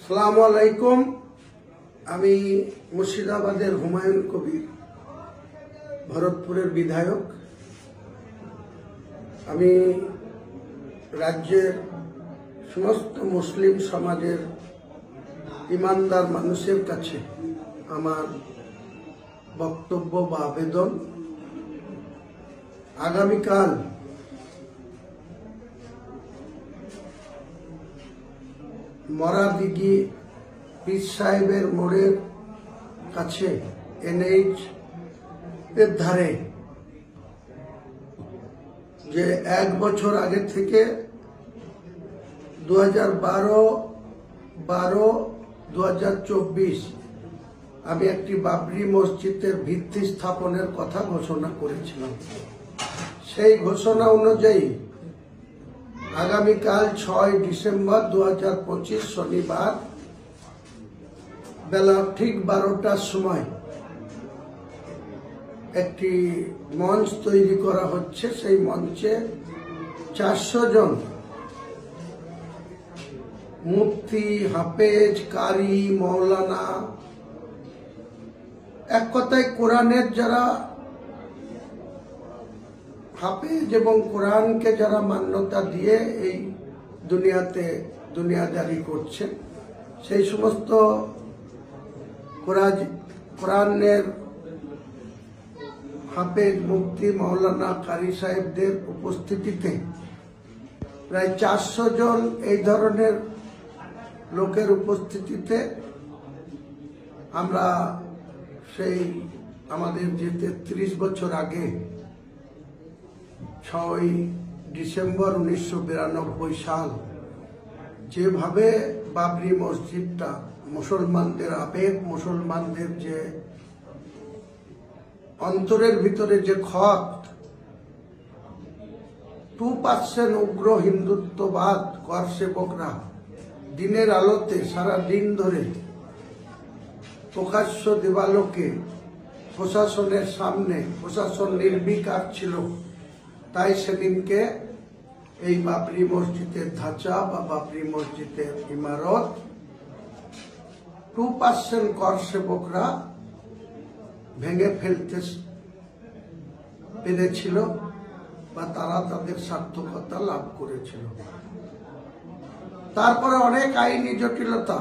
আসসালামু আলাইকুম। আমি মুর্শিদাবাদের হুমায়ুন কবির, ভরতপুরের বিধায়ক। আমি রাজ্যের সমস্ত মুসলিম সমাজের ইমানদার মানুষের কাছে আমার বক্তব্য বা আবেদন, আগামীকাল মরাদিঘি পীর সাহেবের মোড়ের কাছে NH এর ধারে যে 1 বছর আগে থেকে 2012-2024 আমি একটি বাবরি মসজিদের ভিত্তি স্থাপনের কথা ঘোষণা করেছিলাম। সেই ঘোষণা অনুযায়ী আগামীকাল 6 ডিসেম্বর 2025 শনিবার বেলা ঠিক 12টার সময় একটি মঞ্চ তৈরি করা হচ্ছে। সেই মঞ্চে 400 জন মুফতি, হাফেজ, কারি, মৌলানা, এক কথায় কোরআনের যারা হাফেজ এবং কোরআনকে যারা মান্যতা দিয়ে এই দুনিয়াতে দুনিয়াদারি করছেন, সেই সমস্ত কোরআনের হাফেজ, মুফতি, মৌলানা, কারি সাহেবদের উপস্থিতিতে প্রায় 400 জন এই ধরনের লোকের উপস্থিতিতে আমরা সেই আমাদের যে 33 বছর আগে 6 ডিসেম্বর 1992 সাল যেভাবে বাবরি মসজিদটা মুসলমানদের আবেগ, মুসলমানদের যে অন্তরের ভিতরে যে ক্ষত, 2% উগ্র হিন্দুত্ববাদ কর সেবকরা দিনের আলোতে সারা দিন ধরে প্রকাশ্য দেবালোকে প্রশাসনের সামনে, প্রশাসন নির্বিকার ছিল। তাই সেদিনকে এই বাবরি মসজিদের ধাঁচা বা বাবরি মসজিদের ইমারত 2% কর সেবকরা ভেঙে ফেলতে পেরেছিল বা তারা তাদের সার্থকতা লাভ করেছিল। তারপরে অনেক আইনি জটিলতা,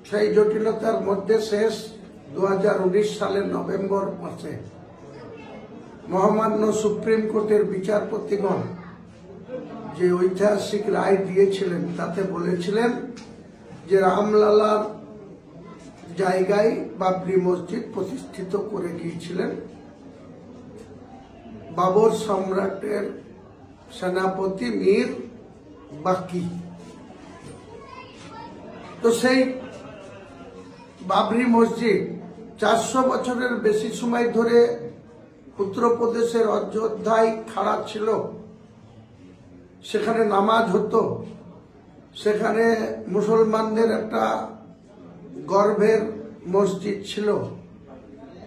সেই জটিলতার মধ্যে শেষ 2019 সালের নভেম্বর মাসে মহামান্য সুপ্রিম কোর্টের বিচারপতিগণ যে ঐতিহাসিক রায় দিয়েছিলেন তাতে বলেছিলেন যে রামলালার জায়গায় বাবরি মসজিদ প্রতিষ্ঠিত করে গিয়েছিলেন বাবর সম্রাটের সেনাপতি মীর বাকি। তো সেই বাবরি মসজিদ 400 বছরের বেশি সময় ধরে উত্তরপ্রদেশের অযোধ্যায় খাড়া ছিল। সেখানে নামাজ হতো, সেখানে মুসলমানদের একটা গর্বের মসজিদ ছিল।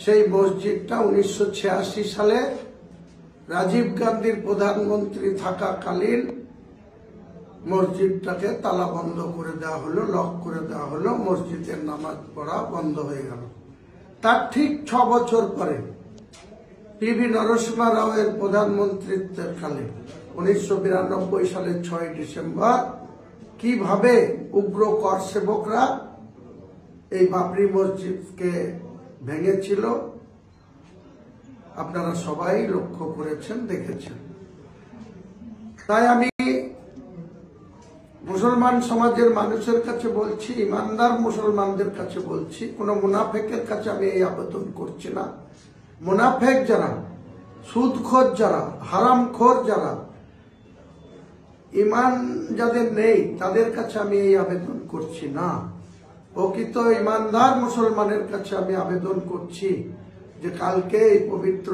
সেই মসজিদটা 1986 সালে রাজীব গান্ধীর প্রধানমন্ত্রী থাকাকালীন মসজিদটাকে তালাবন্ধ করে দেওয়া হলো, লক করে দেওয়া হলো, মসজিদের নামাজ পড়া বন্ধ হয়ে গেল। তার ঠিক 6 বছর পরে PV নরসিংহ রাওয়ের প্রধানমন্ত্রীত্বের কালে 1992 সালের 6 ডিসেম্বর কিভাবে উগ্র কর সেবকরা এই বাবরি মসজিদকে ভেঙেছিল আপনারা সবাই লক্ষ্য করেছেন, দেখেছেন। তাই আমি মুসলমান সমাজের মানুষের কাছে বলছি, ইমানদার মুসলমানদের কাছে বলছি, কোন মুনাফেকের কাছে আমি এই আবেদন করছি না। মুনাফেক যারা, সুদখোর যারা, হারামখোর যারা, ইমান যাদের নেই তাদের কাছে আমি এই আবেদন করছি না। প্রকৃত ইমানদার মুসলমানের কাছে আমি আবেদন করছি যে কালকে এই পবিত্র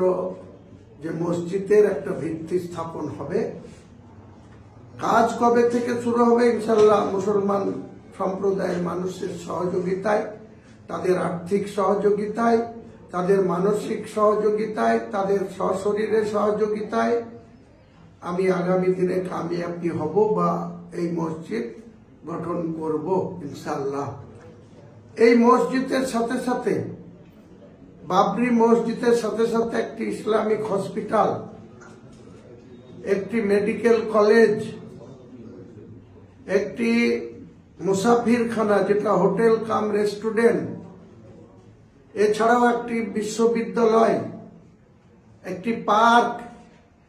যে মসজিদের একটা ভিত্তি স্থাপন হবে, কাজ কবে থেকে শুরু হবে? ইনশাল্লাহ মুসলমান সম্প্রদায়ের মানুষের সহযোগিতায়, তাদের আর্থিক সহযোগিতায়, তাদের মানসিক সহযোগিতায়, তাদের সশরীরের সহযোগিতায় আমি আগামী দিনে কামিয়াবি হব বা এই মসজিদ গঠন করব ইনশাআল্লাহ। এই মসজিদের সাথে সাথে, বাবরি মসজিদের সাথে সাথে একটি ইসলামিক হসপিটাল, একটি মেডিকেল কলেজ, একটি মুসাফিরখানা যেটা হোটেল কাম রেস্টুরেন্ট, এছাড়াও একটি বিশ্ববিদ্যালয়, একটি পার্ক,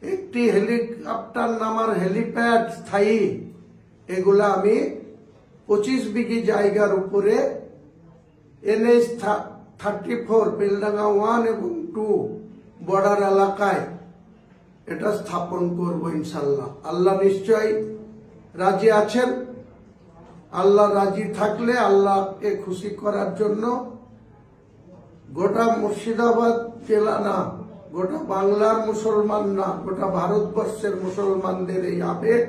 একটি হেলিকপ্টার নামার হেলিপ্যাড স্থায়ী, এগুলা আমি 25 বিঘি জায়গার উপরে NH 34 বেলডাঙ্গা 1 এবং 2 বর্ডার এলাকায় এটা স্থাপন করব ইনশাল্লাহ। আল্লাহ নিশ্চয় রাজি আছেন। আল্লাহ রাজি থাকলে আল্লাহকে খুশি করার জন্য গোটা মুর্শিদাবাদ জেলা না, গোটা বাংলার মুসলমান না, গোটা ভারতবর্ষের মুসলমানদের এই আবেগ,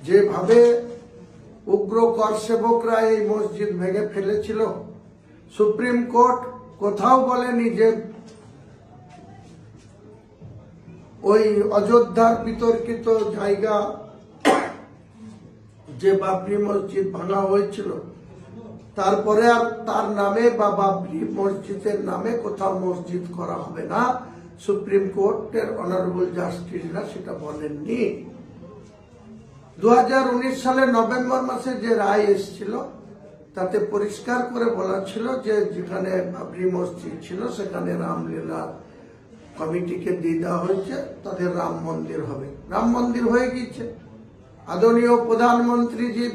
যেভাবে উগ্র কর সেবকরা এই মসজিদ ভেঙে ফেলেছিল, সুপ্রিম কোর্ট কোথাও বলেনি যে ওই অযোধ্যার বিতর্কিত জায়গা যে বাবরি মসজিদ ভাঙা হয়েছিল, তারপরে আর তার নামে বা বাবরি মসজিদের নামে কোথাও মসজিদ করা হবে না। সুপ্রিম কোর্টের অনারেবল জাস্টিসরা সেটা বলেননি। 2019 সালের নভেম্বর মাসে যে রায় এসেছিল তাতে পরিষ্কার করে বলা ছিল যে যেখানে বাবরি মসজিদ ছিল সেখানে রামলীলা কমিটিকে দিয়ে দেওয়া হয়েছে, তাদের রাম মন্দির হবে। রাম মন্দির হয়ে গিয়েছে। আদরণীয় প্রধানমন্ত্রীজি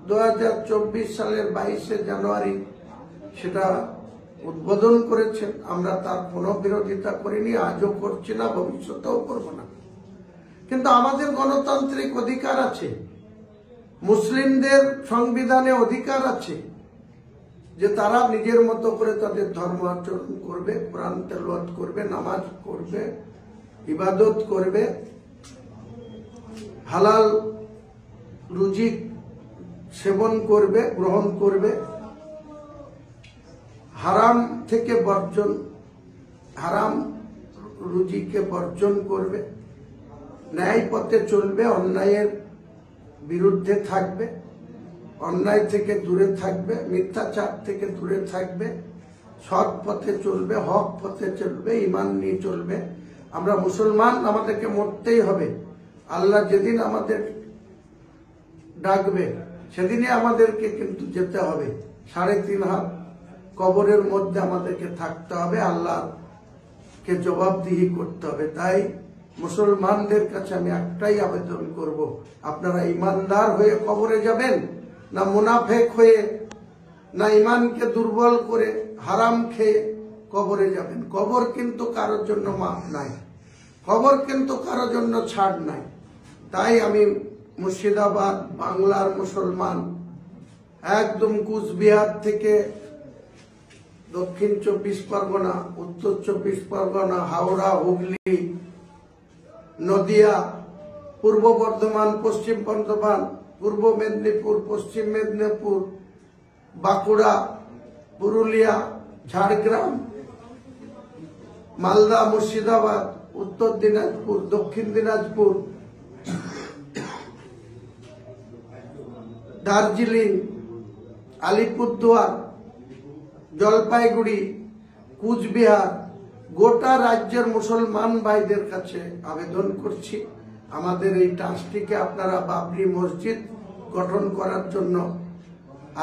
2024 সালের 22 জানুয়ারি সেটা উদ্বোধন করেছেন। আমরা তার কোনো বিরোধিতা করিনি, আজও করছি না, ভবিষ্যতেও করব না। কিন্তু আমাদের গণতান্ত্রিক অধিকার আছে, মুসলিমদের সংবিধানে অধিকার আছে যে তারা নিজের মতো করে তাদের ধর্ম আচরণ করবে, কোরআন তেলাওয়াত করবে, নামাজ করবে, ইবাদত করবে, হালাল রুজি সেবন করবে, গ্রহণ করবে, হারাম থেকে বর্জন, হারাম রুজিকে বর্জন করবে, ন্যায় পথে চলবে, অন্যায়ের বিরুদ্ধে থাকবে, অন্যায় থেকে দূরে থাকবে, মিথ্যাচার থেকে দূরে থাকবে, সৎ পথে চলবে, হক পথে চলবে, ঈমান নিয়ে চলবে। আমরা মুসলমান, আমাদেরকে মরতেই হবে। আল্লাহ যেদিন আমাদের ডাকবে সেদিনই আমাদেরকে কিন্তু যেতে হবে। 3.5 হাত কবরের মধ্যে আমাদেরকে থাকতে হবে, আল্লাহকে জবাবদিহি করতে হবে। তাই মুসলমানদের কাছে আমি একটাই আবেদন করব, আপনারা ইমানদার হয়ে কবরে যাবেন না মুনাফেক হয়ে, না ইমানকে দুর্বল করে হারাম খেয়ে কবরে যাবেন? কবর কিন্তু কারোর জন্য মাফ নাই, কবর কিন্তু কারোর জন্য ছাড় নাই। তাই আমি মুর্শিদাবাদ বাংলার মুসলমান, একদম কুচবিহার থেকে দক্ষিণ 24 পরগনা, উত্তর 24 পরগনা, হাওড়া, হুগলি, নদিয়া, পূর্ব বর্ধমান, পশ্চিম বর্ধমান, পূর্ব মেদিনীপুর, পশ্চিম মেদিনীপুর, বাঁকুড়া, পুরুলিয়া, ঝাড়গ্রাম, মালদা, মুর্শিদাবাদ, উত্তর দিনাজপুর, দক্ষিণ দিনাজপুর, দার্জিলিং, আলিপুরদুয়ার, জলপাইগুড়ি, কুচবিহার, গোটা রাজ্যের মুসলমান ভাইদের কাছে আবেদন করছি, আমাদের এই ট্রাস্টিকে আপনারা বাবরি মসজিদ গঠন করার জন্য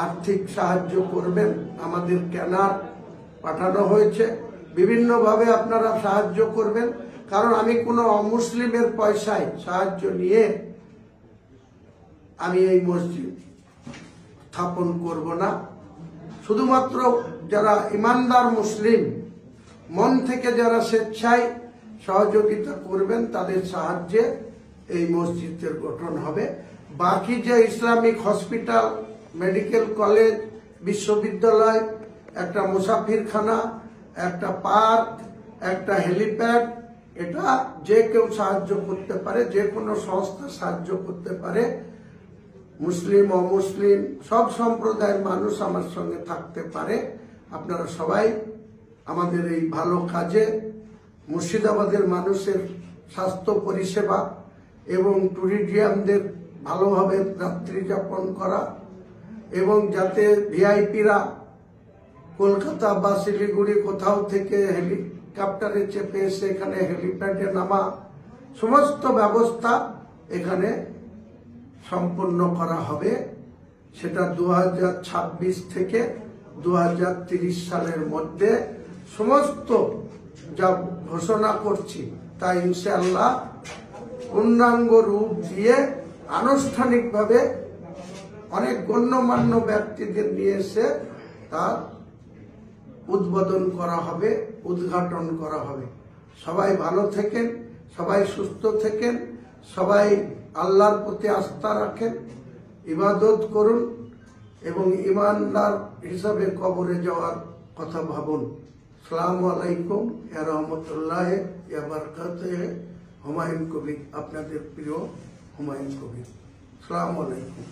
আর্থিক সাহায্য করবেন। আমাদের ক্যানার পাঠানো হয়েছে, বিভিন্নভাবে আপনারা সাহায্য করবেন। কারণ আমি কোনো অমুসলিমের পয়সায় সাহায্য নিয়ে আমি এই মসজিদ স্থাপন করব না। শুধুমাত্র যারা ইমানদার মুসলিম, মন থেকে যারা স্বেচ্ছায় সহযোগিতা করবেন তাদের সাহায্যে এই মসজিদের গঠন হবে। বাকি যে ইসলামিক হসপিটাল, মেডিকেল কলেজ, বিশ্ববিদ্যালয়, একটা মুসাফিরখানা, একটা পার্ক, একটা হেলিপ্যাড, এটা যে কেউ সাহায্য করতে পারে, যে কোনো সংস্থা সাহায্য করতে পারে। মুসলিম অমুসলিম সব সম্প্রদায়ের মানুষ আমার সঙ্গে থাকতে পারে। আপনারা সবাই আমাদের এই ভালো কাজে, মুর্শিদাবাদের মানুষের স্বাস্থ্য পরিষেবা এবং ট্যুরিজমদের ভালোভাবে রাত্রি যাপন করা এবং যাতে ভিআইপিরা কলকাতা বা শিলিগুড়ি কোথাও থেকে হেলিকপ্টারে চেপে এসে এখানে হেলিপ্যাডে নামা সমস্ত ব্যবস্থা এখানে সম্পন্ন করা হবে। সেটা 2026 থেকে 2030 সালের মধ্যে সমস্ত যা ঘোষণা করছি তা ইনশাআল্লাহ পূর্ণাঙ্গ রূপ দিয়ে আনুষ্ঠানিকভাবে অনেক গণ্যমান্য ব্যক্তিদের নিয়ে এসে তার উদ্বোধন করা হবে, উদ্ঘাটন করা হবে। সবাই ভালো থাকেন, সবাই সুস্থ থাকেন, সবাই আল্লাহর প্রতি আস্থা রাখেন, ইবাদত করুন এবং ইমানদার হিসাবে কবরে যাওয়ার কথা ভাবুন। আসসালামু আলাইকুম ওয়া রাহমাতুল্লাহি ওয়া বারাকাতুহু। হুমায়ুন কবির, আপনাদের প্রিয় হুমায়ুন কবির। আসসালামু আলাইকুম।